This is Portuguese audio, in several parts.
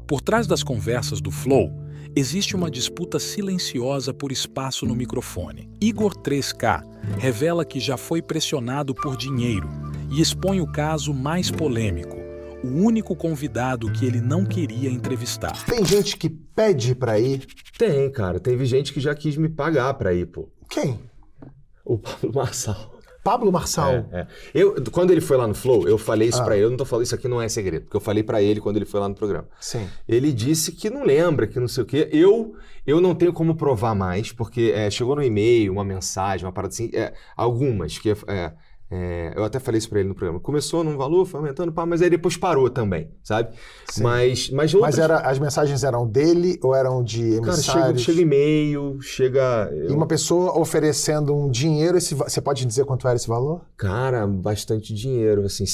Por trás das conversas do Flow, existe uma disputa silenciosa por espaço no microfone. Igor 3K revela que já foi pressionado por dinheiro e expõe o caso mais polêmico, o único convidado que ele não queria entrevistar. Tem gente que pede pra ir? Tem, cara. Teve gente que já quis me pagar pra ir, pô. Quem? O Pablo Marçal. Pablo Marçal? Quando ele foi lá no Flow, eu falei isso pra ele. Eu não tô falando, isso aqui não é segredo, porque eu falei pra ele quando ele foi lá no programa. Sim. Ele disse que não lembra, que não sei o quê. Eu não tenho como provar mais, porque chegou no e-mail, uma mensagem, uma parada assim, algumas, que eu até falei isso pra ele no programa. Começou num valor, foi aumentando, mas aí depois parou também, sabe? Sim. Mas as mensagens eram dele ou eram de emissários? Cara, chega e-mail, E uma pessoa oferecendo um dinheiro, você pode dizer quanto era esse valor? Cara, bastante dinheiro, assim,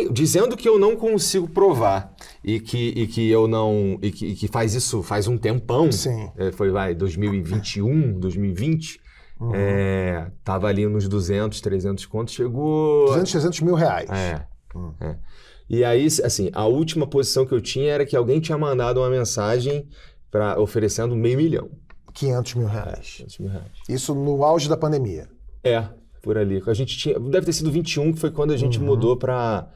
dizendo que eu não consigo provar e que eu não, e que faz isso faz um tempão. Sim. Foi, 2021, 2020, tava ali nos 200, 300 contos, chegou... 200, 300 mil reais. E aí, assim, a última posição que eu tinha era que alguém tinha mandado uma mensagem oferecendo $500 mil. 500 mil reais. 500 mil reais. Isso no auge da pandemia. Por ali. A gente tinha, deve ter sido 21, que foi quando a gente mudou pro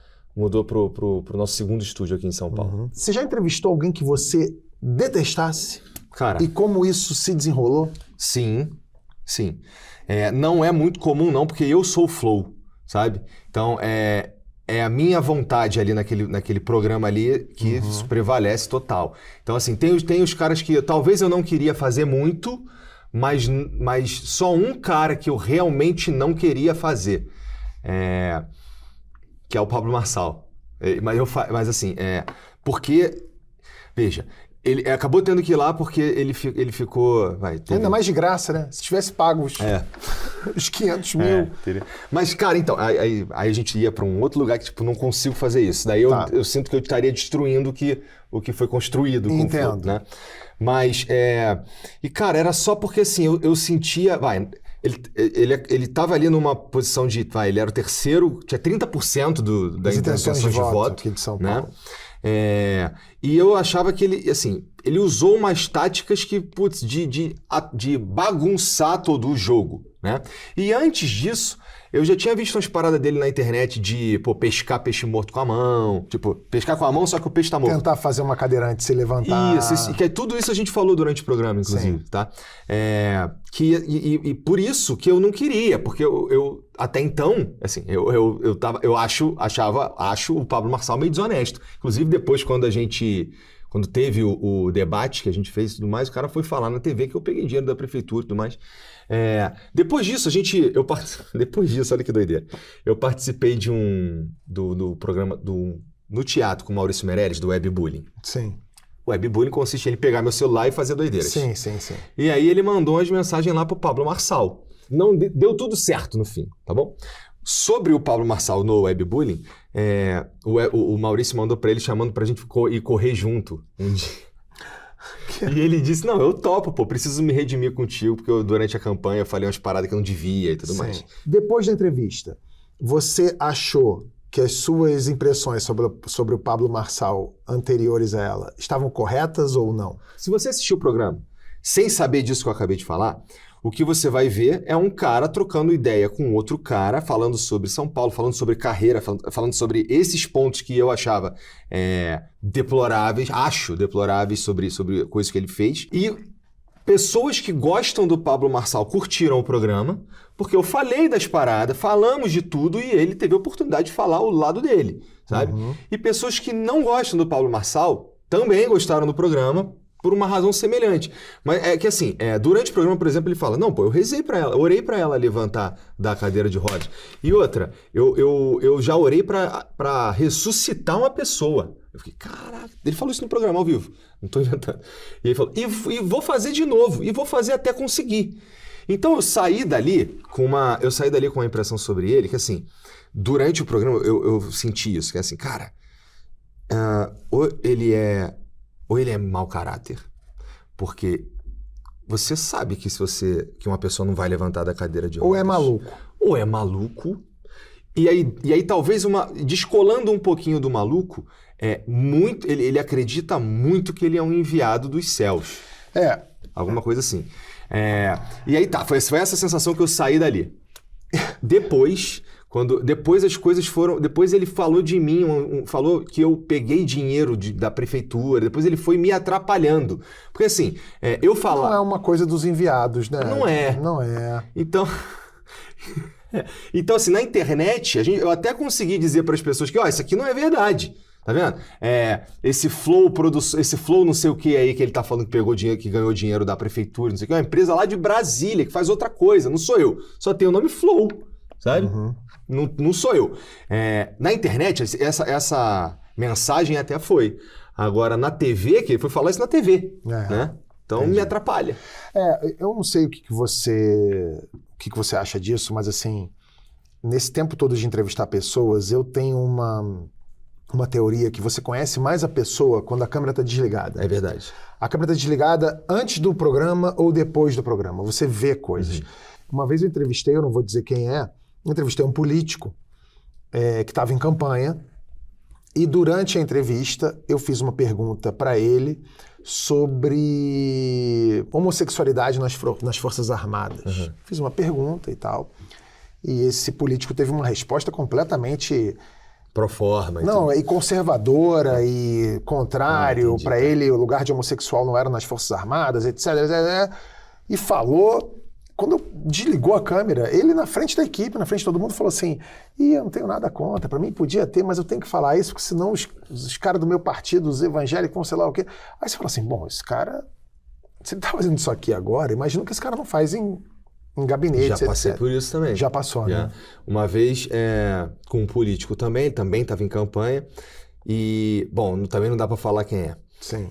nosso segundo estúdio aqui em São Paulo. Você já entrevistou alguém que você detestasse? Cara... E como isso se desenrolou? Sim. Não é muito comum não, porque eu sou o Flow, sabe? Então, é a minha vontade ali naquele programa ali que prevalece total. Então, assim, tem os caras que talvez eu não queria fazer muito, mas só um cara que eu realmente não queria fazer, que é o Pablo Marçal. Mas assim, porque, veja, ele acabou tendo que ir lá porque ele ficou... Ainda mais de graça, né? Se tivesse pago os 500 mil. Mas, cara, então, aí a gente ia pra um outro lugar que, tipo, não consigo fazer isso. Daí eu sinto que eu estaria destruindo o que foi construído. Entendo. Né? Mas, e, cara, era só porque, assim, eu sentia... Ele tava ali numa posição de... ele era o terceiro, tinha 30% das intenções de voto aqui de São Paulo. Né? E eu achava que ele usou umas táticas que, de bagunçar todo o jogo, né? E antes disso, eu já tinha visto umas paradas dele na internet de, pescar peixe morto com a mão. Tipo, pescar com a mão, só que o peixe tá morto. Tentar fazer uma cadeirante se levantar. Isso, que tudo isso a gente falou durante o programa, inclusive, Sim. tá? E por isso que eu não queria, porque eu até então, assim, eu acho o Pablo Marçal meio desonesto. Inclusive, depois, quando teve o debate que a gente fez e tudo mais, o cara foi falar na TV que eu peguei dinheiro da prefeitura e tudo mais. Depois disso, depois disso, olha que doideira. Eu participei do programa no teatro com o Maurício Meirelles, do Webbullying. Sim. O Webbullying consiste em ele pegar meu celular e fazer doideiras. Sim. E aí ele mandou as mensagens lá pro Pablo Marçal. Não deu tudo certo no fim, tá bom? Sobre o Pablo Marçal no Webbullying, o Maurício mandou pra ele chamando pra gente ir correr junto um dia. E ele disse, não, eu topo, preciso me redimir contigo, porque durante a campanha eu falei umas paradas que eu não devia e tudo mais. Depois da entrevista, você achou que as suas impressões sobre o Pablo Marçal anteriores a ela estavam corretas ou não? Se você assistiu o programa sem saber disso que eu acabei de falar, o que você vai ver é um cara trocando ideia com outro cara, falando sobre São Paulo, falando sobre carreira, falando sobre esses pontos que eu achava deploráveis, sobre coisas que ele fez. E pessoas que gostam do Pablo Marçal curtiram o programa, porque eu falei das paradas, falamos de tudo e ele teve a oportunidade de falar o lado dele, sabe? E pessoas que não gostam do Pablo Marçal também gostaram do programa, por uma razão semelhante. Mas é que assim, durante o programa, por exemplo, ele fala, não, eu rezei pra ela, orei pra ela levantar da cadeira de rodas. E outra, eu já orei pra ressuscitar uma pessoa. Eu fiquei, caraca, ele falou isso no programa ao vivo, não tô inventando. E ele falou, e vou fazer de novo, e vou fazer até conseguir. Então eu saí dali com uma impressão sobre ele, que assim, durante o programa eu senti isso, que é assim, cara, ou ele é mau caráter, porque você sabe que que uma pessoa não vai levantar da cadeira de rodas. Ou é maluco. E aí talvez descolando um pouquinho do maluco, ele acredita muito que ele é um enviado dos céus. Alguma coisa assim. E aí tá, foi essa sensação que eu saí dali. Depois as coisas foram... Depois ele falou de mim, falou que eu peguei dinheiro da prefeitura, depois ele foi me atrapalhando. Porque assim, eu falar... Não é uma coisa dos enviados, né? Não é. Não é. Então assim, na internet, eu até consegui dizer para as pessoas que, isso aqui não é verdade. Tá vendo? Esse flow não sei o que aí que ele tá falando que pegou dinheiro, que ganhou dinheiro da prefeitura, não sei o que, é uma empresa lá de Brasília que faz outra coisa, não sou eu. Só tem o nome Flow, sabe? Uhum. Não sou eu. Na internet, essa mensagem até foi. Agora, na TV, que ele foi falar isso na TV, né? Então me atrapalha. Eu não sei o que você acha disso, mas assim, nesse tempo todo de entrevistar pessoas, eu tenho uma teoria que você conhece mais a pessoa quando a câmera está desligada. É verdade. A câmera está desligada antes do programa ou depois do programa. Você vê coisas. Uhum. Uma vez eu não vou dizer quem entrevistei um político que estava em campanha e durante a entrevista eu fiz uma pergunta para ele sobre homossexualidade nas Forças Armadas. Uhum. Fiz uma pergunta e tal. E esse político teve uma resposta completamente... Pro forma. E conservadora e contrário. Para ele, o lugar de homossexual não era nas Forças Armadas, etc. E falou... Quando desligou a câmera, ele na frente da equipe, na frente de todo mundo, falou assim, eu não tenho nada contra, para mim podia ter, mas eu tenho que falar isso, porque senão os caras do meu partido, os evangélicos, vão sei lá o quê. Aí você fala assim, esse cara, se ele tá fazendo isso aqui agora, imagina que esse cara não faz em gabinete, Já passei por isso também. Já passou, né? Uma vez, com um político também estava em campanha, e, também não dá para falar quem é. Sim.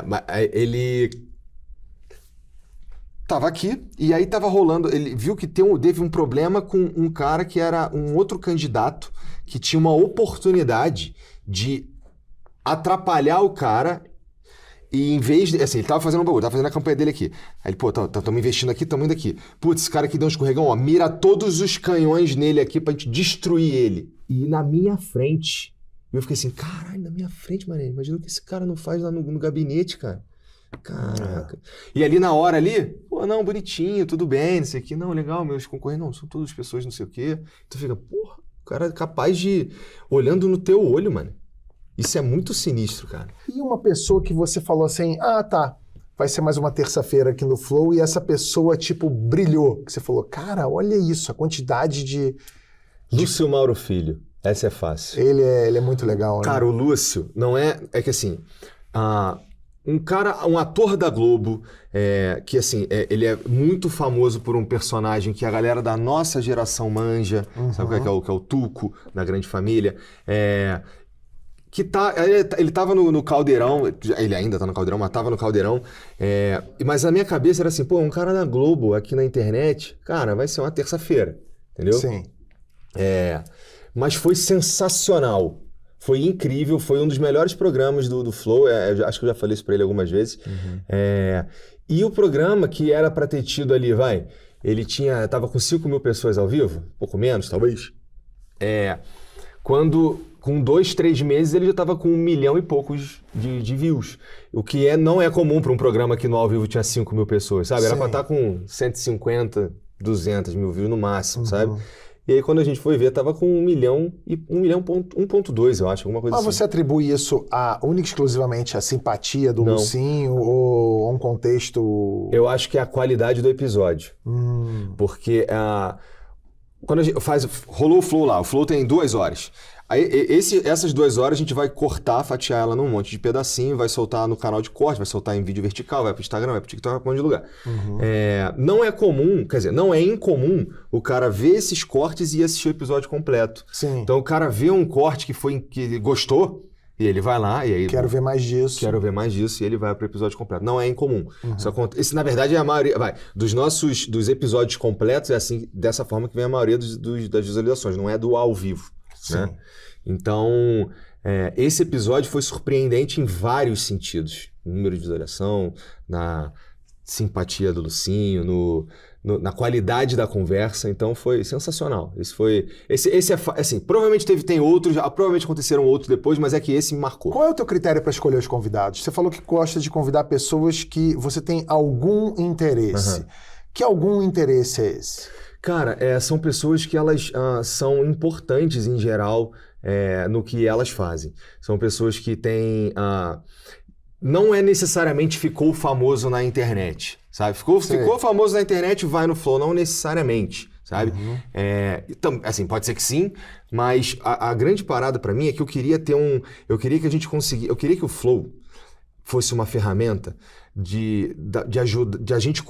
Mas ele... Tava aqui, e aí tava rolando, ele viu que teve um problema com um cara que era um outro candidato que tinha uma oportunidade de atrapalhar o cara e em vez de... Assim, ele tava fazendo um bagulho, tava fazendo a campanha dele aqui. Aí ele, tamo investindo aqui, tamo indo aqui. Putz, esse cara aqui deu um escorregão, mira todos os canhões nele aqui pra gente destruir ele. E na minha frente, eu fiquei assim, caralho, na minha frente, mano, imagina o que esse cara não faz lá no gabinete, cara. Caraca. E ali na hora ali, não, bonitinho, tudo bem, não sei o que, não, legal, meus concorrentes, não, são todas pessoas não sei o que. Tu fica, o cara é capaz de... Olhando no teu olho, mano. Isso é muito sinistro, cara. E uma pessoa que você falou assim, vai ser mais uma terça-feira aqui no Flow, e essa pessoa, brilhou. Que você falou, cara, olha isso, a quantidade de... Lúcio Mauro Filho, essa é fácil. Ele é muito legal, né? Cara, o Lúcio, não é... É que assim... um ator da Globo, que assim, ele é muito famoso por um personagem que a galera da nossa geração manja, sabe qual é que é o Tuco, da Grande Família, ele tava no Caldeirão, ele ainda tá no Caldeirão, mas tava no Caldeirão, mas a minha cabeça era assim, um cara da Globo aqui na internet, cara, vai ser uma terça-feira, entendeu? Sim. Mas foi sensacional. Foi incrível, foi um dos melhores programas do Flow, acho que eu já falei isso pra ele algumas vezes. E o programa que era pra ter tido ali, ele tava com 5 mil pessoas ao vivo, pouco menos, talvez. Quando, com 2, 3 meses, ele já tava com 1 milhão e poucos de views. O que não é comum pra um programa que no ao vivo tinha 5 mil pessoas, sabe? Era pra estar com 150, 200 mil views no máximo, sabe? E aí, quando a gente foi ver, tava com 1 milhão e 1,2, eu acho, alguma coisa assim. Mas você atribui isso única e exclusivamente à simpatia do Lucinho ou a um contexto... Eu acho que é a qualidade do episódio. Porque quando a gente rolou o Flow lá, o Flow tem 2 horas. Aí, essas 2 horas a gente vai cortar, fatiar ela num monte de pedacinho, vai soltar no canal de corte, vai soltar em vídeo vertical, vai pro Instagram, vai pro TikTok, vai pra um monte de lugar. Não é comum, quer dizer, não é incomum o cara ver esses cortes e assistir o episódio completo. Sim. Então o cara vê um corte que ele gostou, e ele vai lá e aí... Quero ver mais disso. E ele vai pro episódio completo. Não é incomum. Isso, na verdade, é a maioria... Dos episódios completos, é assim, dessa forma que vem a maioria das visualizações, não é do ao vivo. Né? Então, esse episódio foi surpreendente em vários sentidos. No número de visualização, na simpatia do Lucinho, na qualidade da conversa, então foi sensacional. Esse assim, provavelmente tem outros, provavelmente aconteceram outros depois, mas é que esse me marcou. Qual é o teu critério para escolher os convidados? Você falou que gosta de convidar pessoas que você tem algum interesse. Que algum interesse é esse? Cara, são pessoas que elas são importantes em geral no que elas fazem. São pessoas que têm... não é necessariamente ficou famoso na internet, sabe? Ficou famoso na internet, vai no Flow, não necessariamente, sabe? Então, assim, pode ser que sim, mas a grande parada pra mim é que eu queria que o Flow fosse uma ferramenta de a gente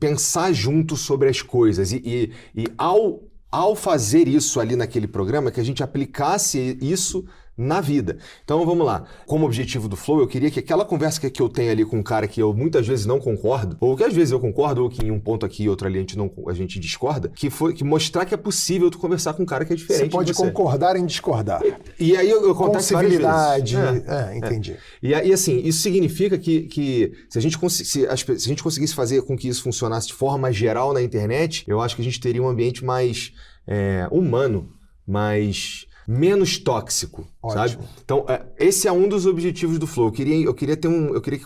pensar junto sobre as coisas e ao fazer isso ali naquele programa, que a gente aplicasse isso na vida. Então vamos lá. Como objetivo do Flow, eu queria que aquela conversa que eu tenho ali com um cara que eu muitas vezes não concordo, ou que às vezes eu concordo, ou que em um ponto aqui e outro ali a gente discorda, que mostrar que é possível tu conversar com um cara que é diferente. Você pode concordar em discordar. E aí eu acontece várias vezes. Entendi. E assim, isso significa que se a gente conseguisse fazer com que isso funcionasse de forma geral na internet, eu acho que a gente teria um ambiente mais humano, menos tóxico, sabe? Então, esse é um dos objetivos do Flow. Eu queria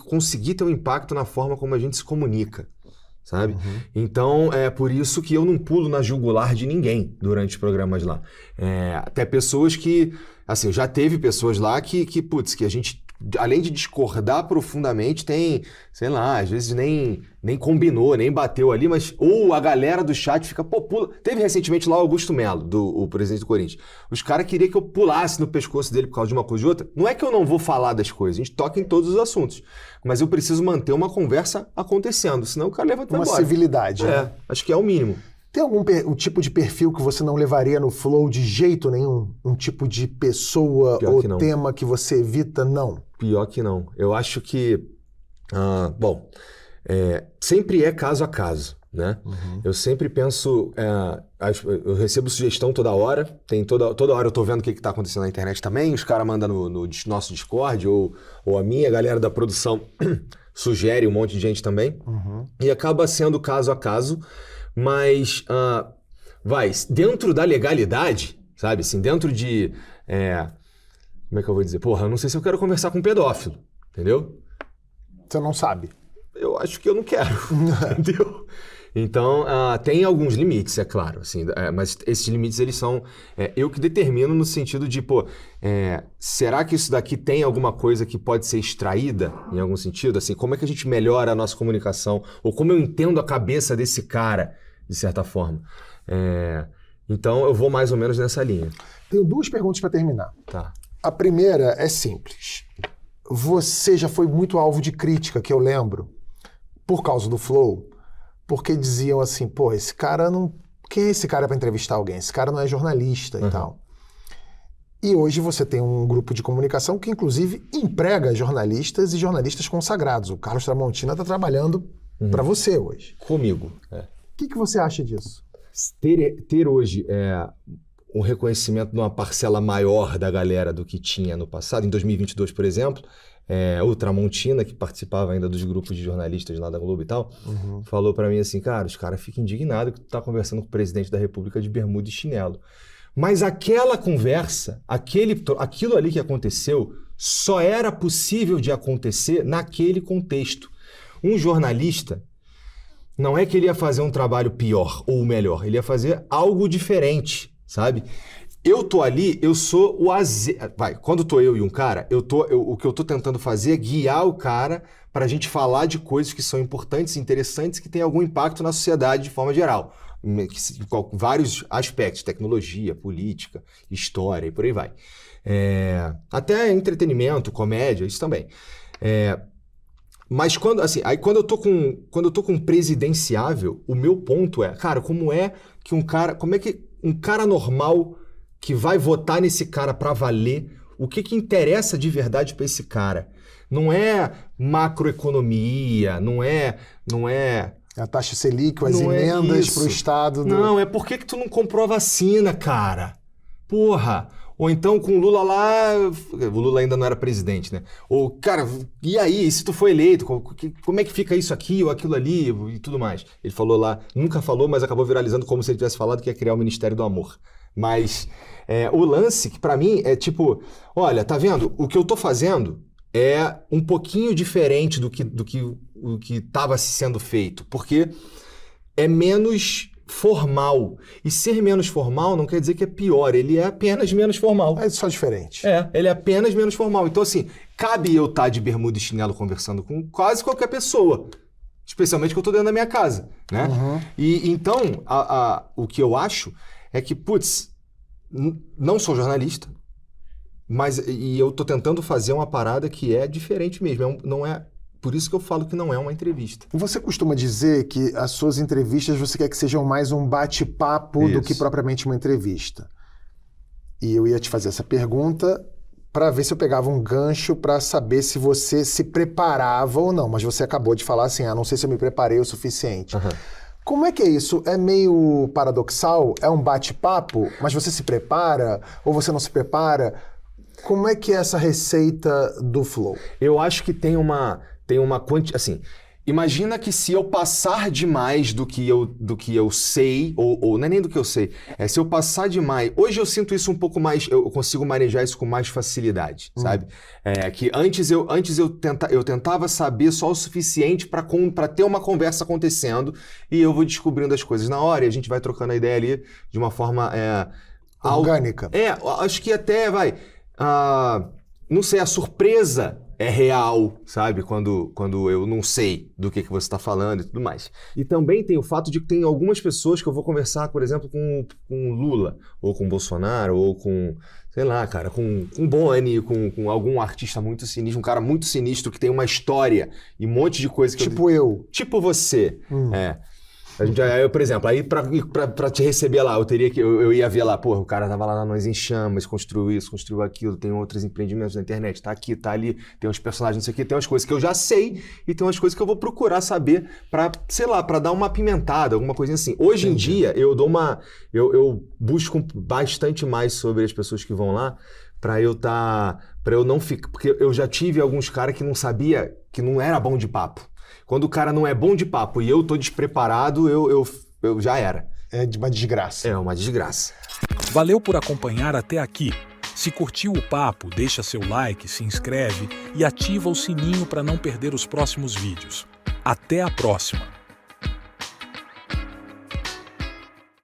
conseguir ter um impacto na forma como a gente se comunica, sabe? Então, é por isso que eu não pulo na jugular de ninguém durante os programas lá. Até pessoas que... Assim, já teve pessoas lá que a gente, além de discordar profundamente, tem, sei lá, às vezes nem combinou, nem bateu ali, mas ou a galera do chat fica, pula. Teve recentemente lá o Augusto Melo, o presidente do Corinthians. Os caras queriam que eu pulasse no pescoço dele por causa de uma coisa ou de outra. Não é que eu não vou falar das coisas, a gente toca em todos os assuntos, mas eu preciso manter uma conversa acontecendo, senão o cara levanta e vai embora. Uma civilidade, né? Acho que é o mínimo. Tem algum tipo de perfil que você não levaria no Flow de jeito nenhum? Um tipo de pessoa ou tema que você evita? Não. Pior que não. Eu acho que... sempre é caso a caso, né? Eu sempre penso... eu recebo sugestão toda hora. Toda hora eu tô vendo o que está acontecendo na internet também. Os caras mandam no nosso Discord ou a minha galera da produção sugere um monte de gente também. E acaba sendo caso a caso. Mas, dentro da legalidade, sabe? Assim, dentro de... como é que eu vou dizer? Porra, eu não sei se eu quero conversar com um pedófilo, entendeu? Você não sabe. Eu acho que eu não quero, entendeu? Então, tem alguns limites, é claro, assim, mas esses limites, eles são... eu que determino no sentido de, será que isso daqui tem alguma coisa que pode ser extraída, em algum sentido? Assim, como é que a gente melhora a nossa comunicação? Ou como eu entendo a cabeça desse cara, de certa forma? Então, eu vou mais ou menos nessa linha. Tenho duas perguntas para terminar. Tá. A primeira é simples. Você já foi muito alvo de crítica, que eu lembro, por causa do Flow, porque diziam assim, esse cara não... Quem é esse cara para entrevistar alguém? Esse cara não é jornalista e tal. E hoje você tem um grupo de comunicação que, inclusive, emprega jornalistas e jornalistas consagrados. O Carlos Tramontina está trabalhando para você hoje. Comigo. O que você acha disso? Ter hoje um reconhecimento de uma parcela maior da galera do que tinha no passado, em 2022, por exemplo, o Tramontina, que participava ainda dos grupos de jornalistas lá da Globo e tal, falou pra mim assim, cara, os caras ficam indignados que tu tá conversando com o presidente da República de bermuda e chinelo. Mas aquela conversa, aquilo ali que aconteceu, só era possível de acontecer naquele contexto. Um jornalista, não é que ele ia fazer um trabalho pior ou melhor, ele ia fazer algo diferente, sabe? Eu tô ali, eu sou o quando tô eu e um cara, o que eu tô tentando fazer é guiar o cara pra gente falar de coisas que são importantes, interessantes, que têm algum impacto na sociedade de forma geral. Vários aspectos, tecnologia, política, história e por aí vai. Até entretenimento, comédia, isso também. Mas quando eu tô com presidenciável, o meu ponto cara, como é que um cara normal que vai votar nesse cara para valer, o que interessa de verdade para esse cara? Não é macroeconomia, não é a taxa Selic, as emendas para o Estado. Não, é por que tu não comprou a vacina, cara? Porra, Ou então com o Lula lá, o Lula ainda não era presidente, né? Ou, cara, e aí, se tu for eleito, como é que fica isso aqui ou aquilo ali e tudo mais? Ele falou lá, nunca falou, mas acabou viralizando como se ele tivesse falado que ia criar o Ministério do Amor. Mas o lance, que pra mim é tipo, olha, tá vendo? O que eu tô fazendo é um pouquinho diferente do que tava sendo feito, porque é menos formal. E ser menos formal não quer dizer que é pior, ele é apenas menos formal. É só diferente. Ele é apenas menos formal. Então, assim, cabe eu estar de bermuda e chinelo conversando com quase qualquer pessoa. Especialmente que eu tô dentro da minha casa, né? Uhum. E então, o que eu acho é que, não sou jornalista, e eu tô tentando fazer uma parada que é diferente mesmo. Não é... Por isso que eu falo que não é uma entrevista. E você costuma dizer que as suas entrevistas você quer que sejam mais um bate-papo do que propriamente uma entrevista. E eu ia te fazer essa pergunta para ver se eu pegava um gancho para saber se você se preparava ou não. Mas você acabou de falar assim, não sei se eu me preparei o suficiente. Uhum. Como é que é isso? É meio paradoxal? É um bate-papo, mas você se prepara ou você não se prepara? Como é que é essa receita do Flow? Eu acho que tem uma assim, imagina que se eu passar demais do que eu sei, ou não é nem do que eu sei, se eu passar demais, hoje eu sinto isso um pouco mais, eu consigo manejar isso com mais facilidade, sabe? Que antes eu tentava saber só o suficiente para ter uma conversa acontecendo e eu vou descobrindo as coisas na hora e a gente vai trocando a ideia ali de uma forma orgânica. Acho que até não sei, a surpresa é real, sabe? Quando eu não sei do que você está falando e tudo mais. E também tem o fato de que tem algumas pessoas que eu vou conversar, por exemplo, com Lula, ou com Bolsonaro, ou com, sei lá, cara, com Boni, com algum artista muito sinistro, um cara muito sinistro que tem uma história e um monte de coisa que eu. Tipo você. Eu, por exemplo, aí pra te receber lá, eu ia ver lá, porra, o cara tava lá na Nós em Chamas, construiu isso, construiu aquilo, tem outros empreendimentos na internet, tá aqui, tá ali, tem uns personagens, não sei o quê, tem umas coisas que eu já sei e tem umas coisas que eu vou procurar saber pra, sei lá, pra dar uma apimentada, alguma coisinha assim. Hoje em dia, eu busco bastante mais sobre as pessoas que vão lá pra eu não ficar, porque eu já tive alguns caras que não sabia, que não era bom de papo. Quando o cara não é bom de papo e eu tô despreparado, eu já era. É uma desgraça. É uma desgraça. Valeu por acompanhar até aqui. Se curtiu o papo, deixa seu like, se inscreve e ativa o sininho para não perder os próximos vídeos. Até a próxima!